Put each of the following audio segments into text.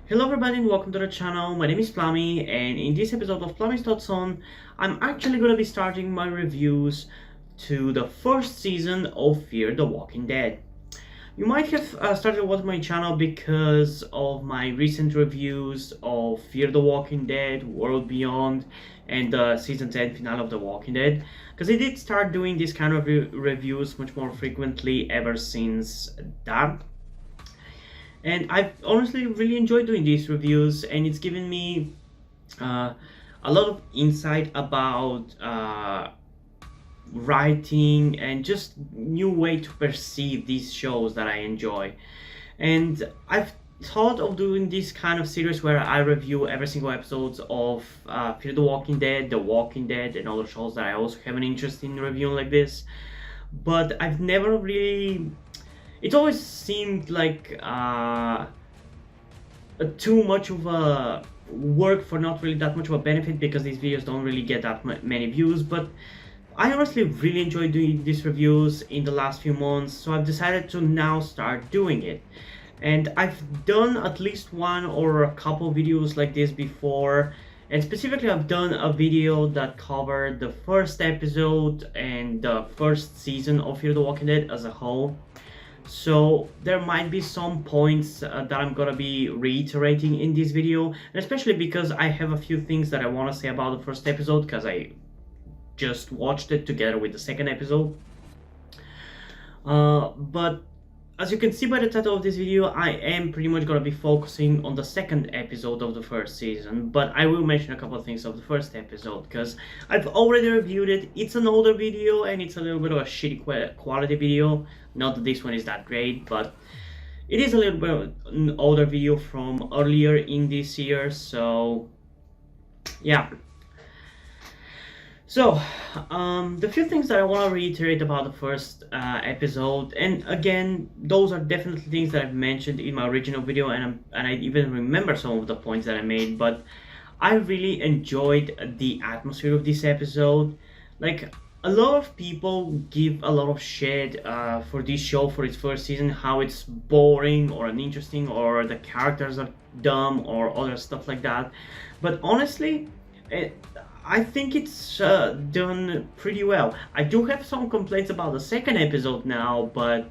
Hello everybody and welcome to the channel. My name is Plami, and in this episode of Plami's Thoughts On, I'm actually going to be starting my reviews to the first season of Fear the Walking Dead. You might have started watching my channel because of my recent reviews of Fear the Walking Dead, World Beyond, and the season 10 finale of The Walking Dead, because I did start doing these kind of reviews much more frequently ever since that. And I've honestly really enjoyed doing these reviews, and it's given me uh, a lot of insight about writing and just new way to perceive these shows that I enjoy. And I've thought of doing this kind of series where I review every single episodes of Fear the Walking Dead, The Walking Dead, and other shows that I also have an interest in reviewing like this. But I've never really, it always seemed like too much of a work for not really that much of a benefit, because these videos don't really get that many views. But I honestly really enjoyed doing these reviews in the last few months, so I've decided to now start doing it. And I've done at least one or a couple videos like this before, and specifically I've done a video that covered the first episode and the first season of Fear the Walking Dead as a whole. So there might be some points that I'm gonna be reiterating in this video, and especially because I have a few things that I want to say about the first episode, because I just watched it together with the second episode. But as you can see by the title of this video, I am pretty much gonna be focusing on the second episode of the first season, but I will mention a couple of things of the first episode because I've already reviewed it. It's an older video and it's a little bit of a shitty quality video. Not that this one is that great, but it is a little bit of an older video from earlier in this year, so yeah. So, the few things that I want to reiterate about the first episode, and again, those are definitely things that I've mentioned in my original video, and I even remember some of the points that I made, but I really enjoyed the atmosphere of this episode. Like, a lot of people give a lot of shit for this show for its first season, how it's boring or uninteresting, or the characters are dumb, or other stuff like that. But honestly, I think it's done pretty well. I do have some complaints about the second episode now, but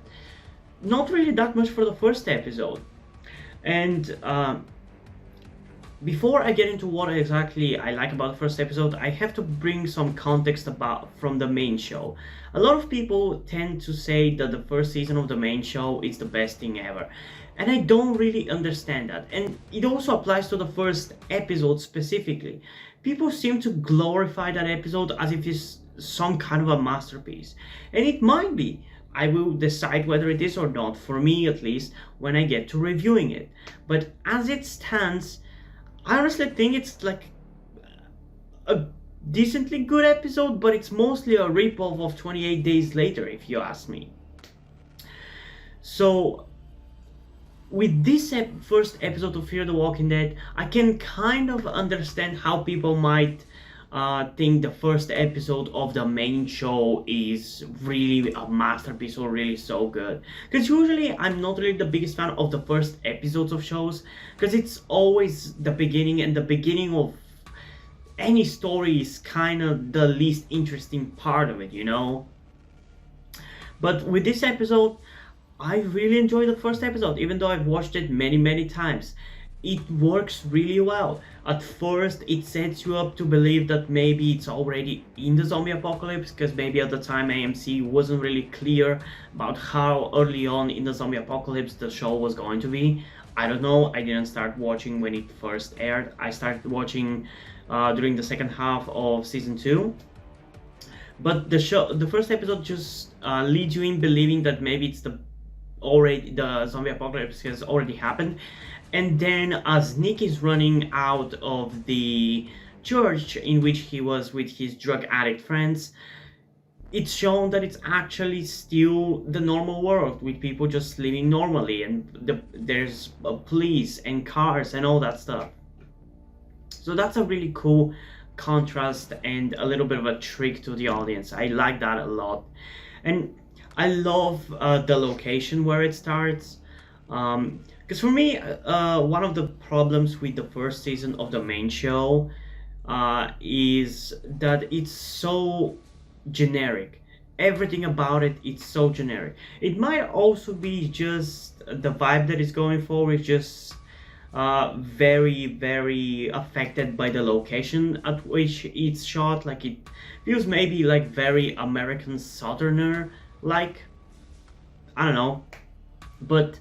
not really that much for the first episode. And before I get into what exactly I like about the first episode, I have to bring some context about from the main show. A lot of people tend to say that the first season of the main show is the best thing ever, and I don't really understand that. And it also applies to the first episode specifically. People seem to glorify that episode as if it's some kind of a masterpiece, and it might be. I will decide whether it is or not, for me at least, when I get to reviewing it. But as it stands, I honestly think it's like a decently good episode, but it's mostly a ripoff of 28 Days Later, if you ask me. So, with this first episode of Fear the Walking Dead, I can kind of understand how people might think the first episode of the main show is really a masterpiece or really so good. Because usually I'm not really the biggest fan of the first episodes of shows, because it's always the beginning, and the beginning of any story is kind of the least interesting part of it, you know? But with this episode, I really enjoyed the first episode, even though I've watched it many times. It works really well. At first, it sets you up to believe that maybe it's already in the zombie apocalypse, because maybe at the time AMC wasn't really clear about how early on in the zombie apocalypse the show was going to be. I don't know, I didn't start watching when it first aired. I started watching during the second half of season 2. But the first episode just leads you in believing that maybe it's the zombie apocalypse has already happened. And then as Nick is running out of the church in which he was with his drug addict friends, it's shown that it's actually still the normal world, with people just living normally, and there's police and cars and all that stuff. So that's a really cool contrast and a little bit of a trick to the audience. I like that a lot. And I love the location where it starts. Because for me, one of the problems with the first season of the main show is that it's so generic. Everything about it, it's so generic. It might also be just the vibe that it's going for is just very, very affected by the location at which it's shot. Like it feels maybe like very American Southerner, like, I don't know, but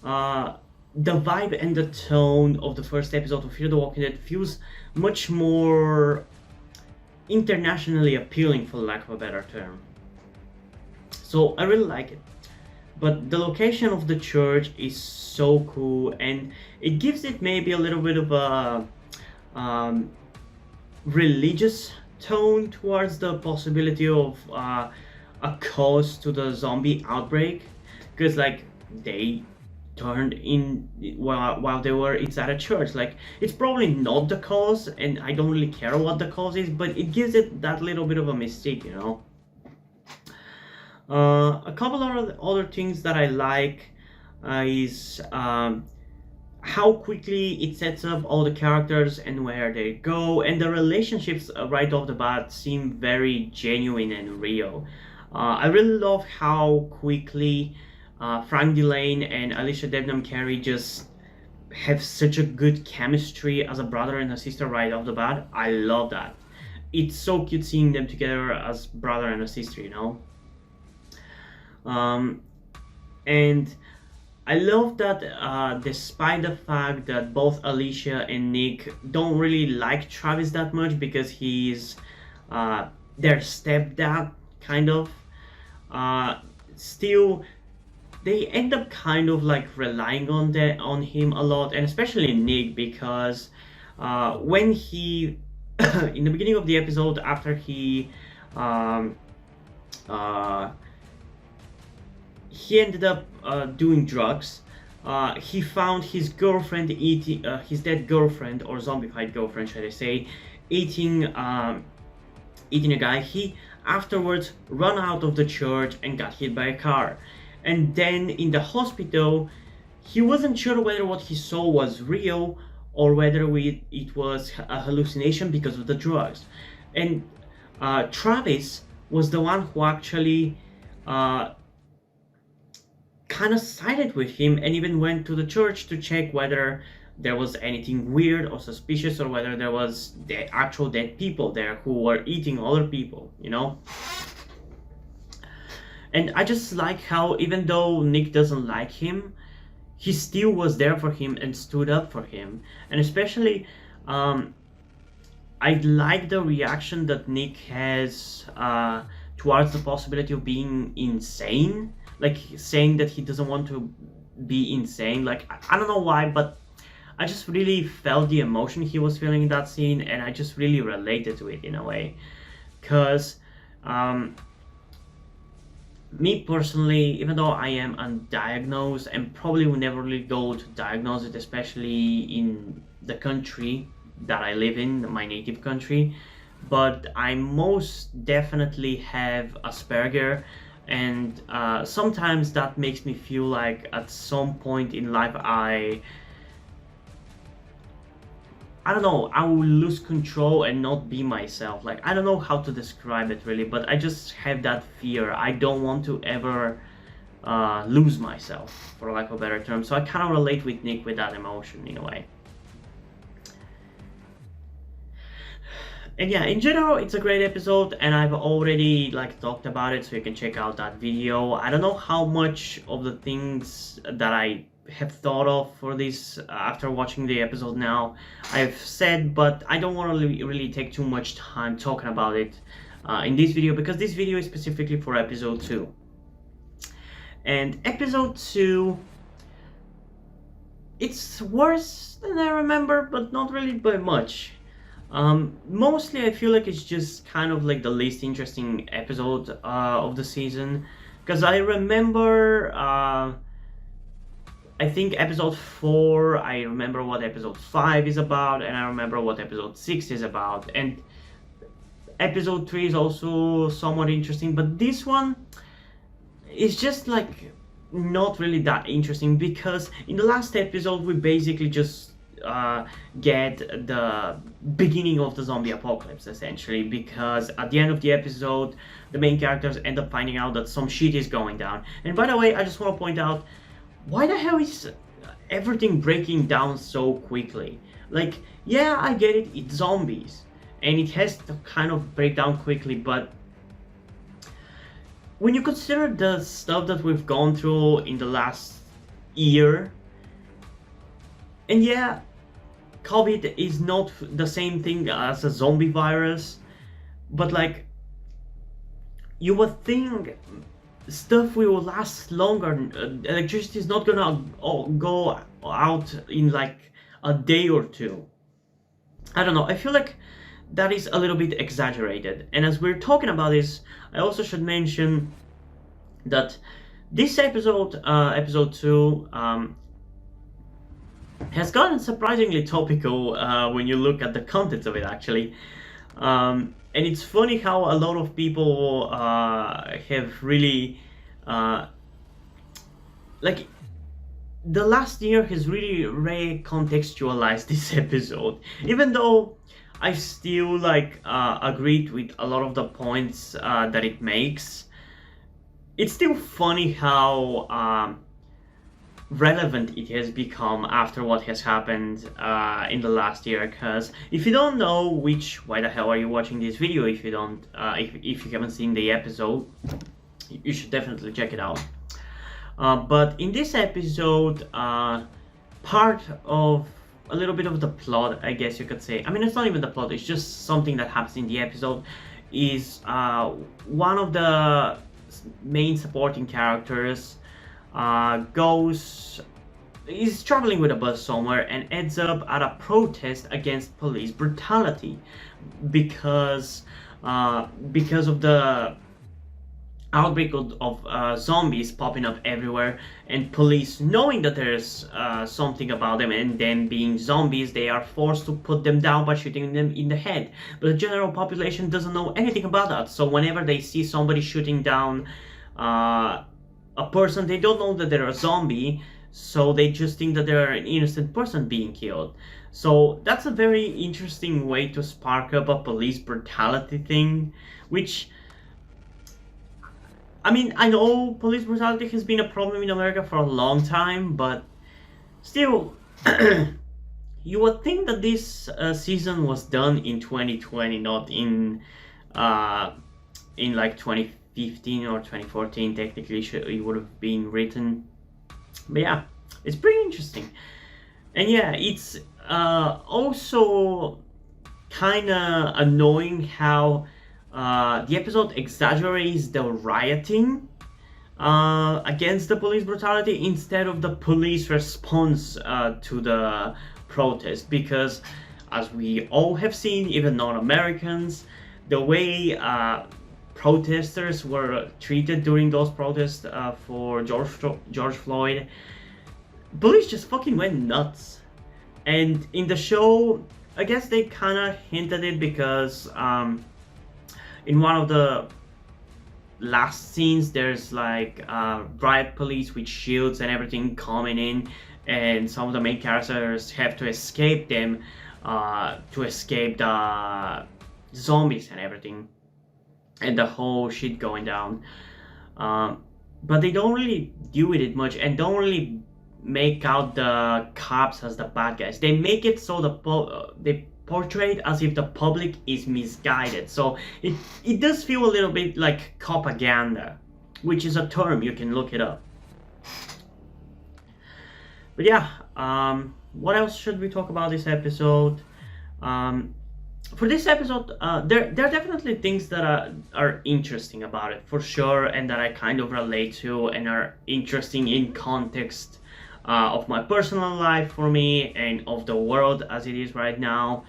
uh, the vibe and the tone of the first episode of Fear the Walking Dead feels much more internationally appealing, for lack of a better term. So I really like it. But the location of the church is so cool, and it gives it maybe a little bit of a religious tone towards the possibility of a cause to the zombie outbreak, because like they turned in while they were inside a church. Like it's probably not the cause, and I don't really care what the cause is, but it gives it that little bit of a mystique, you know. A couple of other things that I like is how quickly it sets up all the characters and where they go, and the relationships right off the bat seem very genuine and real. I really love how quickly Frank Delane and Alicia Debnam Carey just have such a good chemistry as a brother and a sister right off the bat. I love that. It's so cute seeing them together as brother and a sister, you know. And I love that despite the fact that both Alicia and Nick don't really like Travis that much because he's their stepdad, kind of, still they end up kind of like relying on him a lot, and especially Nick, because when he in the beginning of the episode, after he ended up doing drugs. He found his girlfriend eating, his dead girlfriend, or zombified girlfriend, should I say, eating eating a guy. He afterwards ran out of the church and got hit by a car. And then in the hospital, he wasn't sure whether what he saw was real or whether it was a hallucination because of the drugs. And Travis was the one who actually kind of sided with him and even went to the church to check whether there was anything weird or suspicious, or whether there was actual dead people there who were eating other people, you know. And I just like how even though Nick doesn't like him, he still was there for him and stood up for him. And especially I like the reaction that Nick has towards the possibility of being insane, like saying that he doesn't want to be insane. Like I don't know why, but I just really felt the emotion he was feeling in that scene, and I just really related to it in a way. Because me personally, even though I am undiagnosed and probably will never really go to diagnose it, especially in the country that I live in, my native country, but I most definitely have Asperger, and sometimes that makes me feel like at some point in life I don't know, I will lose control and not be myself. Like, I don't know how to describe it really, but I just have that fear. I don't want to ever lose myself, for lack of a better term. So I kind of relate with Nick with that emotion in a way. And yeah, in general, it's a great episode, and I've already like talked about it, so you can check out that video. I don't know how much of the things that I have thought of for this after watching the episode now I've said, but I don't want to really take too much time talking about it in this video, because this video is specifically for episode 2. And episode 2, it's worse than I remember, but not really by much. Mostly I feel like it's just kind of like the least interesting episode of the season, because I remember I think episode 4, I remember what episode 5 is about, and I remember what episode 6 is about, and episode 3 is also somewhat interesting, but this one is just like not really that interesting, because in the last episode we basically just get the beginning of the zombie apocalypse, essentially, because at the end of the episode the main characters end up finding out that some shit is going down. And by the way, I just want to point out, why the hell is everything breaking down so quickly? Like, yeah, I get it, it's zombies and it has to kind of break down quickly, but when you consider the stuff that we've gone through in the last year, and yeah, COVID is not the same thing as a zombie virus, but like, you would think stuff will last longer. Electricity is not gonna go out in like a day or two. I don't know, I feel like that is a little bit exaggerated. And as we're talking about this, I also should mention that this episode, episode 2, has gotten surprisingly topical when you look at the contents of it, actually. And it's funny how a lot of people have really, like, the last year has really recontextualized this episode. Even though I still like agreed with a lot of the points that it makes, it's still funny how relevant it has become after what has happened in the last year. Because if you don't know, which, why the hell are you watching this video if you don't, if you haven't seen the episode, you should definitely check it out. But in this episode, part of a little bit of the plot, I guess you could say, I mean, it's not even the plot, it's just something that happens in the episode, is one of the main supporting characters is traveling with a bus somewhere and ends up at a protest against police brutality, because of the outbreak of zombies popping up everywhere, and police, knowing that there's something about them and them being zombies, they are forced to put them down by shooting them in the head. But the general population doesn't know anything about that, so whenever they see somebody shooting down a person, they don't know that they're a zombie, so they just think that they're an innocent person being killed. So that's a very interesting way to spark up a police brutality thing, which, I mean, I know police brutality has been a problem in America for a long time, but still, you would think that this season was done in 2020, not in like 2015 or 2014. Technically, it would have been written. But yeah, it's pretty interesting. And yeah, it's also kind of annoying how the episode exaggerates the rioting against the police brutality instead of the police response to the protest, because as we all have seen, even non-Americans, the way protesters were treated during those protests for George Floyd, police just fucking went nuts. And in the show, I guess they kind of hinted it, because in one of the last scenes, there's like riot police with shields and everything coming in, and some of the main characters have to escape them, to escape the zombies and everything, and the whole shit going down. But they don't really deal with it much, and don't really make out the cops as the bad guys. They make it so they portray it as if the public is misguided. So it does feel a little bit like propaganda, which is a term, you can look it up. But yeah, what else should we talk about this episode? For this episode, there are definitely things that are interesting about it, for sure, and that I kind of relate to and are interesting in context of my personal life for me and of the world as it is right now.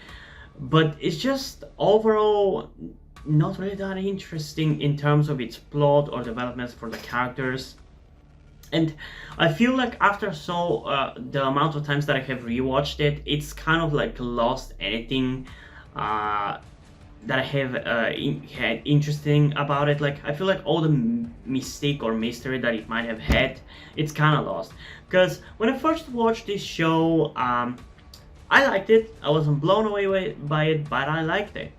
But it's just overall not really that interesting in terms of its plot or developments for the characters. And I feel like after the amount of times that I have rewatched it, it's kind of like lost anything that I have had interesting about it. Like I feel like all the mystique or mystery that it might have had, it's kind of lost. Because when I first watched this show, I liked it. I wasn't blown away by it, but I liked it.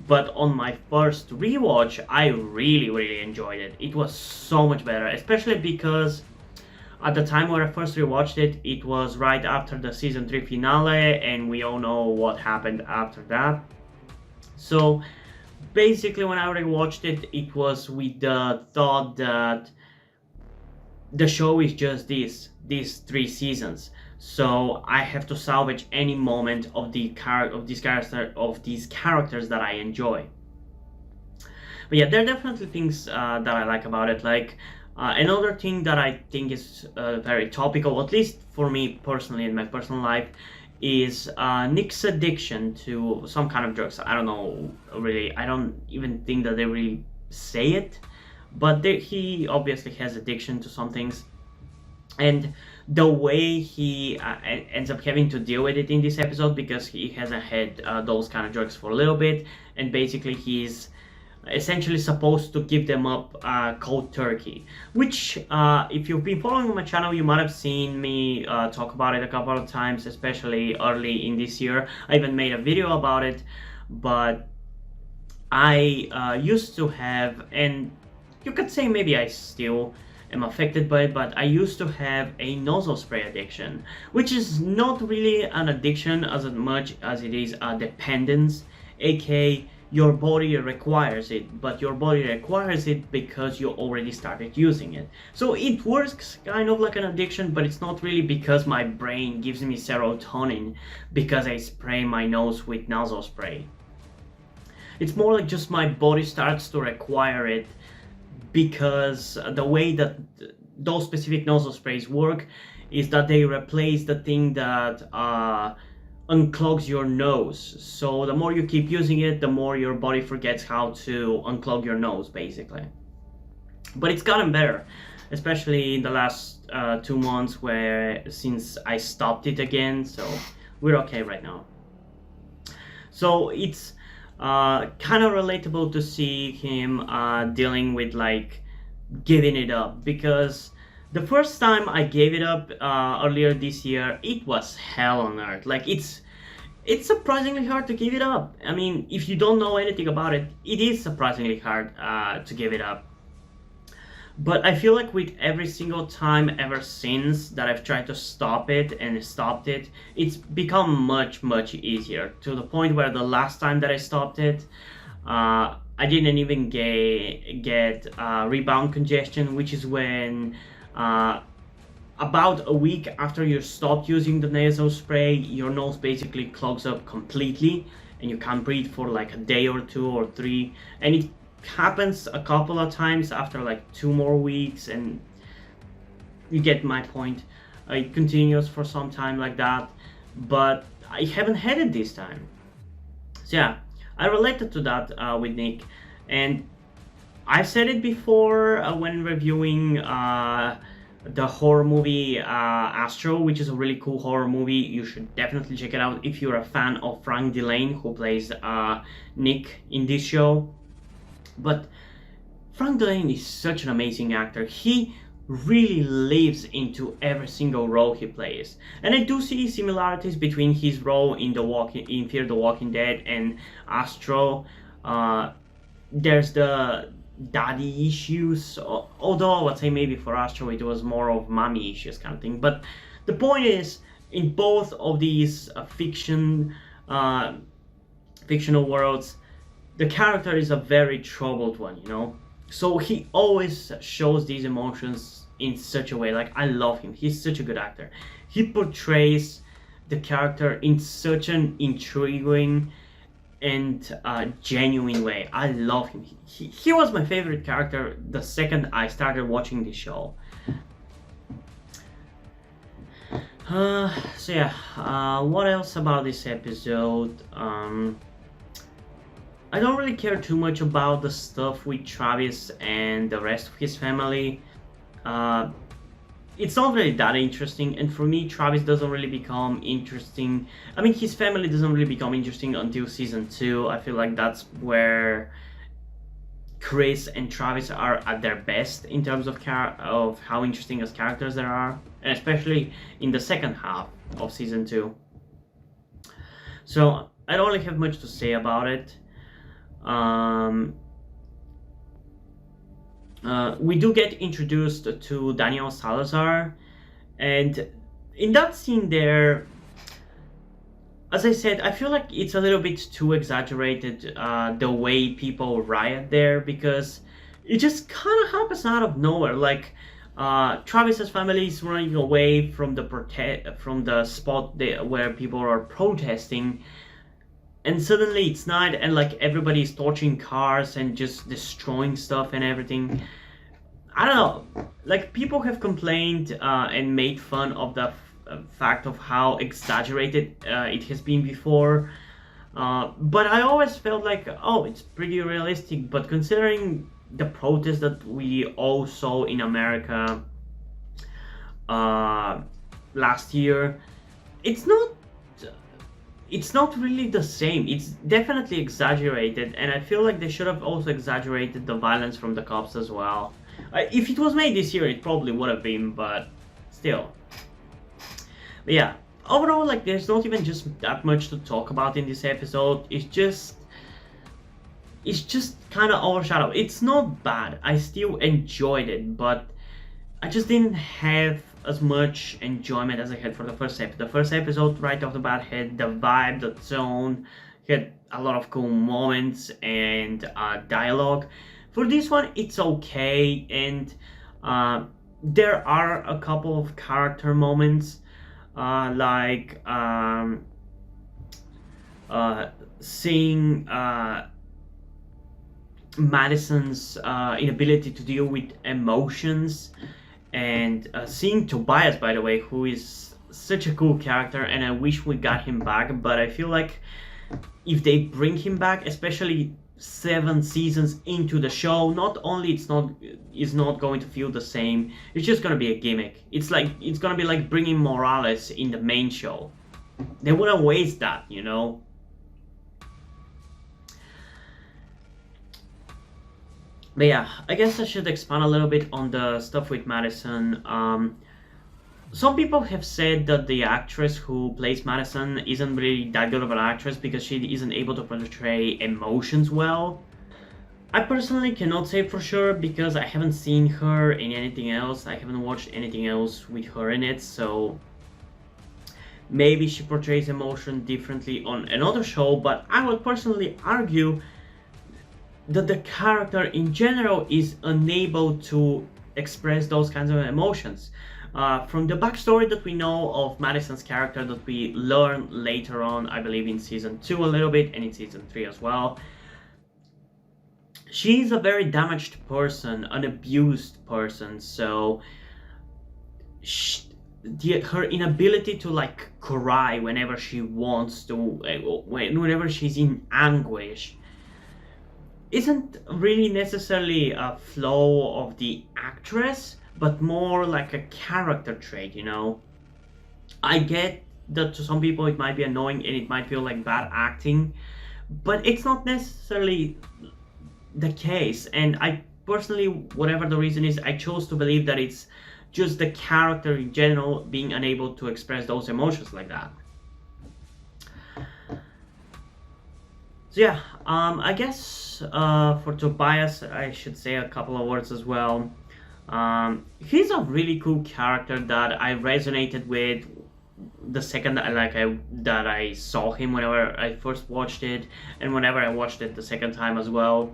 But on my first rewatch, I really enjoyed it. It was so much better, especially because at the time when I first rewatched it, it was right after the season 3 finale, and we all know what happened after that. So basically, when I rewatched it, it was with the thought that the show is just these 3 seasons. So I have to salvage any moment of these characters that I enjoy. But yeah, there are definitely things that I like about it. Like another thing that I think is very topical, at least for me personally in my personal life, is Nick's addiction to some kind of drugs. I don't know really. I don't even think that they really say it, but he obviously has addiction to some things, and the way he ends up having to deal with it in this episode, because he hasn't had those kind of drugs for a little bit, and basically he's essentially supposed to give them up cold turkey, which if you've been following my channel, you might have seen me talk about it a couple of times, especially early in this year. I even made a video about it. But I used to have, and you could say maybe I still am affected by it, but I used to have a nasal spray addiction, which is not really an addiction as much as it is a dependence, aka your body requires it, but your body requires it because you already started using it. So it works kind of like an addiction, but it's not really because my brain gives me serotonin because I spray my nose with nasal spray. It's more like just my body starts to require it, because the way that those specific nasal sprays work is that they replace the thing that unclogs your nose. So the more you keep using it, the more your body forgets how to unclog your nose, basically. But it's gotten better, especially in the last 2 months, where since I stopped it again, so we're okay right now. So it's kind of relatable to see him dealing with like giving it up, because the first time I gave it up earlier this year, it was hell on earth. Like it's surprisingly hard to give it up. I mean, if you don't know anything about it, it is surprisingly hard to give it up. But I feel like with every single time ever since that I've tried to stop it and stopped it, it's become much easier, to the point where the last time that I stopped it, I didn't even get rebound congestion, which is when about a week after you stopped using the nasal spray, your nose basically clogs up completely and you can't breathe for like a day or 2 or 3, and it happens a couple of times after like 2 more weeks, and you get my point. It continues for some time like that, but I haven't had it this time. So yeah, I related to that with Nick, and I've said it before when reviewing the horror movie Astro, which is a really cool horror movie. You should definitely check it out if you're a fan of Frank Delane, who plays Nick in this show. But Frank Delane is such an amazing actor. He really lives into every single role he plays, and I do see similarities between his role in Fear the Walking Dead and Astro. There's the daddy issues, although I would say maybe for Astro it was more of mommy issues kind of thing. But the point is, in both of these fictional worlds, the character is a very troubled one, you know? So he always shows these emotions in such a way. Like, I love him. He's such a good actor. He portrays the character in such an intriguing and genuine way. I love him. He was my favorite character the second I started watching this show. So yeah, what else about this episode? I don't really care too much about the stuff with Travis and the rest of his family. it's not really that interesting. And for me, Travis doesn't really become interesting. I mean, his family doesn't really become interesting until season 2. I feel like that's where Chris and Travis are at their best in terms of of how interesting as characters there are, and especially in the second half of season 2. So I don't really have much to say about it. Um, we do get introduced to Daniel Salazar, and in that scene there, as I said, I feel like it's a little bit too exaggerated, the way people riot there, because it just kind of happens out of nowhere. Like, Travis's family is running away from the from the spot where people are protesting, and suddenly it's night, and like everybody's torching cars and just destroying stuff and everything. I don't know. Like, people have complained and made fun of the fact of how exaggerated it has been before. But I always felt like, oh, it's pretty realistic. But considering the protests that we all saw in America uh, last year, it's not. It's not really the same. It's definitely exaggerated, and I feel like they should have also exaggerated the violence from the cops as well. If it was made this year, it probably would have been, but still. But yeah, overall, like, there's not even just that much to talk about in this episode. It's just kind of overshadowed. It's not bad. I still enjoyed it, but I just didn't have as much enjoyment as I had for the first episode. The first episode, right off the bat, had the vibe, the tone, had a lot of cool moments and dialogue. For this one, it's okay, and there are a couple of character moments, like seeing Madison's inability to deal with emotions, and seeing Tobias, by the way, who is such a cool character, and I wish we got him back. But I feel like if they bring him back, especially 7 seasons into the show, not only it's not going to feel the same, it's just gonna be a gimmick. It's gonna be like bringing Morales in the main show. They wouldn't waste that, you know. But yeah, I guess I should expand a little bit on the stuff with Madison. Some people have said that the actress who plays Madison isn't really that good of an actress because she isn't able to portray emotions well. I personally cannot say for sure because I haven't seen her in anything else. I haven't watched anything else with her in it, so maybe she portrays emotion differently on another show, but I would personally argue that the character in general is unable to express those kinds of emotions. From the backstory that we know of Madison's character that we learn later on, I believe in season 2 a little bit and in season 3 as well, she's a very damaged person, an abused person, so her inability to like cry whenever she wants to, whenever she's in anguish, isn't really necessarily a flaw of the actress, but more like a character trait, you know? I get that to some people it might be annoying and it might feel like bad acting, but it's not necessarily the case. And I personally, whatever the reason is, I chose to believe that it's just the character in general being unable to express those emotions like that. So yeah, I guess for Tobias, I should say a couple of words as well. He's a really cool character that I resonated with the second that I saw him whenever I first watched it, and whenever I watched it the second time as well.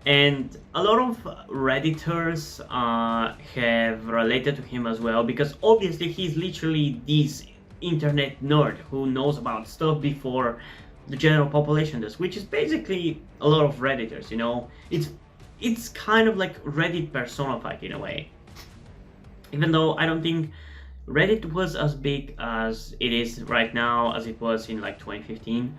And a lot of Redditors have related to him as well because obviously he's literally this internet nerd who knows about stuff before the general population does, which is basically a lot of Redditors, you know? It's kind of like Reddit personified in a way. Even though I don't think Reddit was as big as it is right now as it was in like 2015.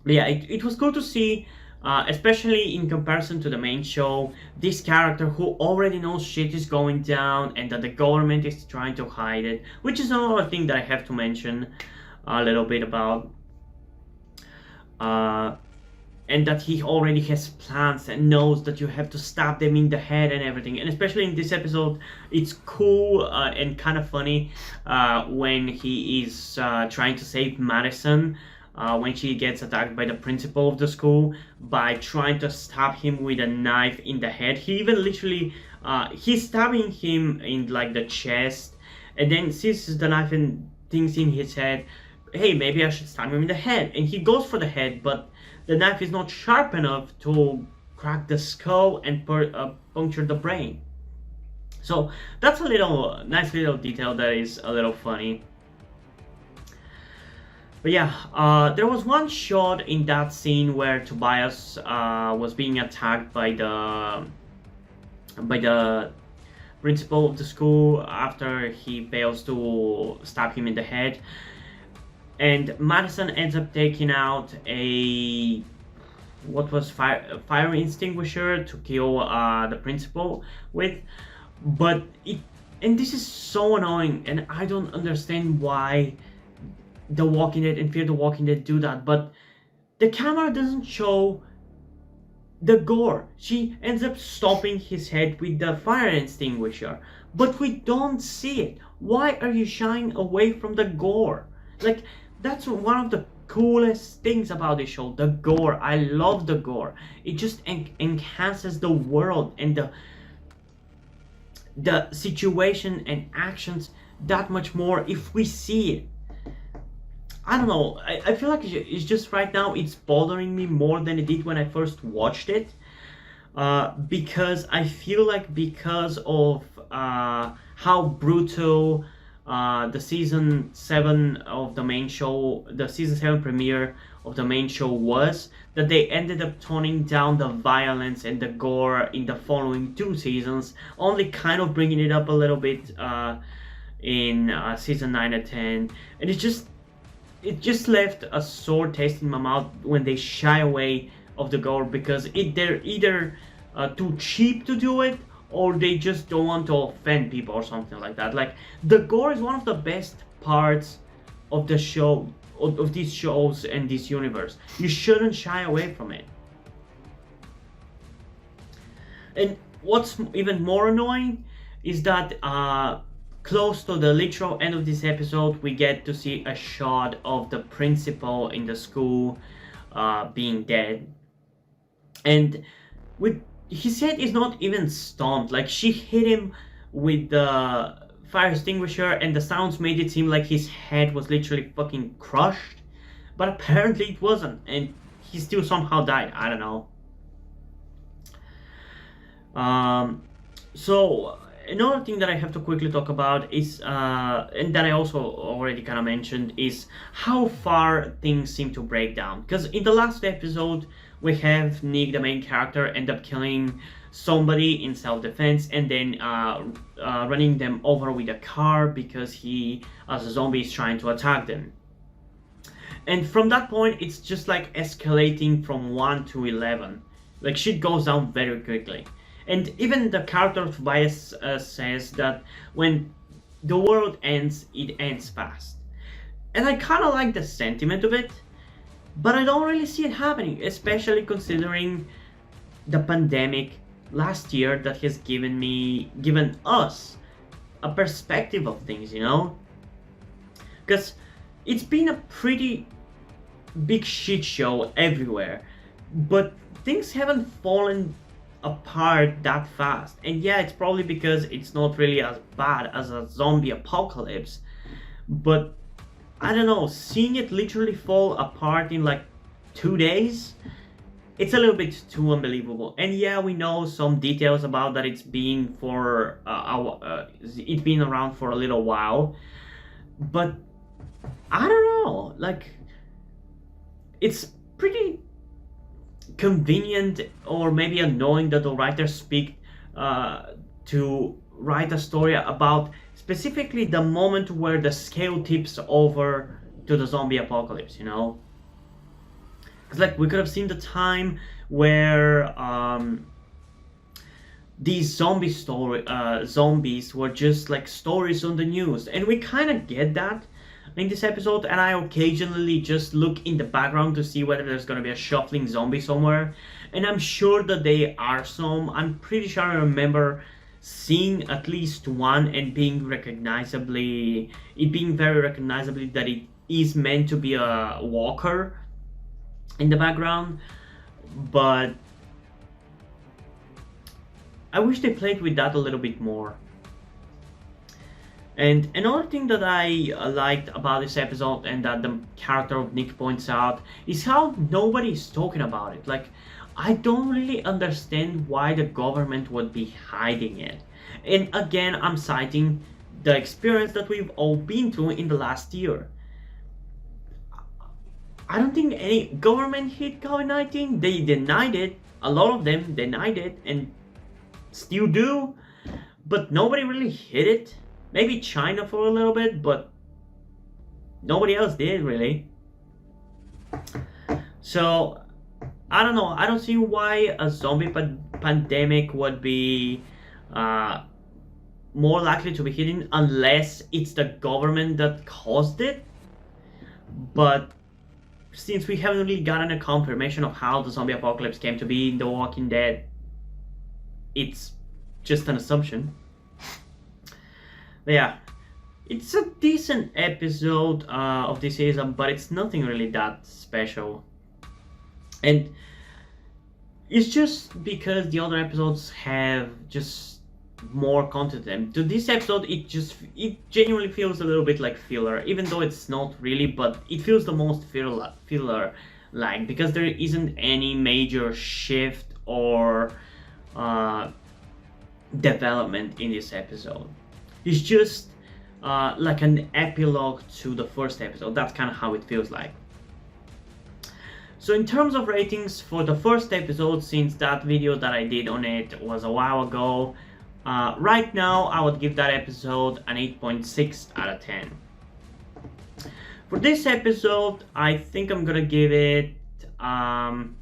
But yeah, it was cool to see, especially in comparison to the main show, this character who already knows shit is going down and that the government is trying to hide it, which is another thing that I have to mention a little bit about. Uh, and that he already has plans and knows that you have to stab them in the head and everything. And especially in this episode, it's cool and kind of funny when he is trying to save Madison when she gets attacked by the principal of the school by trying to stab him with a knife in the head. He even literally he's stabbing him in like the chest, and then sees the knife and thinks in his head, hey, maybe I should stab him in the head. And he goes for the head, but the knife is not sharp enough to crack the skull and puncture the brain. So that's a little nice little detail that is a little funny. But yeah, there was one shot in that scene where Tobias was being attacked by the principal of the school after he fails to stab him in the head. And Madison ends up taking out a fire extinguisher to kill the principal with, but and this is so annoying, and I don't understand why The Walking Dead and Fear the Walking Dead do that. But the camera doesn't show the gore. She ends up stomping his head with the fire extinguisher, but we don't see it. Why are you shying away from the gore? Like, that's one of the coolest things about this show, the gore. I love the gore. It just enhances the world and the situation and actions that much more if we see it. I don't know, I feel like it's just right now it's bothering me more than it did when I first watched it. Because I feel like because of how brutal the season 7 of the main show, the season 7 premiere of the main show was, that they ended up toning down the violence and the gore in the following 2 seasons, only kind of bringing it up a little bit in season 9 and 10. And it just left a sore taste in my mouth when they shy away of the gore, because they're either too cheap to do it, or they just don't want to offend people or something like that. Like, the gore is one of the best parts of the show, of these shows and this universe. You shouldn't shy away from it. And what's even more annoying is that close to the literal end of this episode, we get to see a shot of the principal in the school being dead. And his head is not even stomped. Like, she hit him with the fire extinguisher and the sounds made it seem like his head was literally fucking crushed. But apparently it wasn't, and he still somehow died. I don't know. So another thing that I have to quickly talk about is, and that I also already kind of mentioned, is how far things seem to break down. Because in the last episode, we have Nick, the main character, end up killing somebody in self-defense and then running them over with a car because he, as a zombie, is trying to attack them. And from that point, it's just like escalating from 1 to 11. Like, shit goes down very quickly. And even the character of Tobias says that when the world ends, it ends fast. And I kind of like the sentiment of it, but I don't really see it happening, especially considering the pandemic last year that has given us a perspective of things, you know? Because it's been a pretty big shit show everywhere, but things haven't fallen apart that fast. And yeah, it's probably because it's not really as bad as a zombie apocalypse, but I don't know, seeing it literally fall apart in like 2 days, it's a little bit too unbelievable. And yeah, we know some details about that it's been for it's been around for a little while, but I don't know, like, it's pretty convenient or maybe annoying that the writers speak to write a story about specifically the moment where the scale tips over to the zombie apocalypse, you know? It's like we could have seen the time where these zombies were just like stories on the news, and we kind of get that in this episode. And I occasionally just look in the background to see whether there's gonna be a shuffling zombie somewhere, and I'm sure that they are some. I'm pretty sure I remember seeing at least one and being very recognizably that it is meant to be a walker in the background. But I wish they played with that a little bit more. And another thing that I liked about this episode, and that the character of Nick points out, is how nobody's talking about it. Like, I don't really understand why the government would be hiding it. And again, I'm citing the experience that we've all been through in the last year. I don't think any government hit COVID-19. They denied it. A lot of them denied it and still do. But nobody really hit it. Maybe China for a little bit, but nobody else did really. So, I don't know. I don't see why a zombie pandemic would be more likely to be hitting unless it's the government that caused it. But since we haven't really gotten a confirmation of how the zombie apocalypse came to be in The Walking Dead, it's just an assumption. But yeah, it's a decent episode of this season, but it's nothing really that special. And it's just because the other episodes have just more content. And to this episode, it genuinely feels a little bit like filler, even though it's not really, but it feels the most filler like, because there isn't any major shift or development in this episode. It's just like an epilogue to the first episode. That's kind of how it feels like. So in terms of ratings for the first episode, since that video that I did on it was a while ago, right now I would give that episode an 8.6 out of 10. For this episode, I think I'm gonna give it an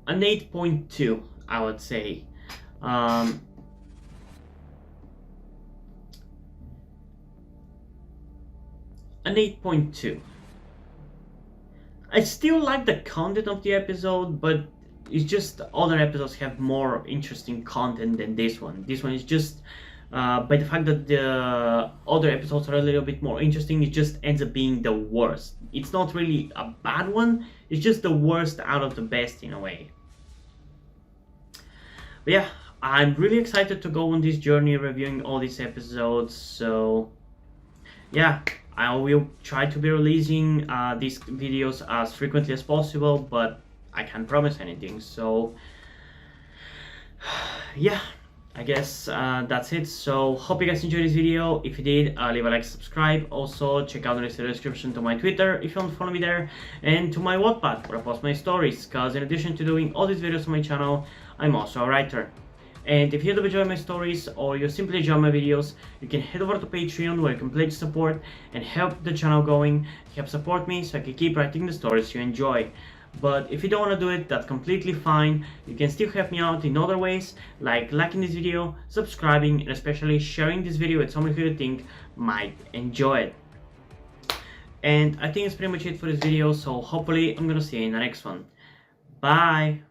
8.2, I would say. An 8.2. I still like the content of the episode, but it's just other episodes have more interesting content than this one. This one is just, by the fact that the other episodes are a little bit more interesting, it just ends up being the worst. It's not really a bad one, it's just the worst out of the best in a way. But yeah, I'm really excited to go on this journey reviewing all these episodes. So yeah, I will try to be releasing these videos as frequently as possible, but I can't promise anything. So yeah, I guess that's it. So hope you guys enjoyed this video. If you did, leave a like, subscribe. Also check out the description to my Twitter if you want to follow me there, and to my Wattpad where I post my stories, because in addition to doing all these videos on my channel, I'm also a writer. And if you do enjoy my stories, or you simply enjoy my videos, you can head over to Patreon, where you can pledge support and help the channel going, help support me so I can keep writing the stories you enjoy. But if you don't want to do it, that's completely fine. You can still help me out in other ways, like liking this video, subscribing, and especially sharing this video with someone who you think might enjoy it. And I think that's pretty much it for this video, so hopefully I'm gonna see you in the next one. Bye!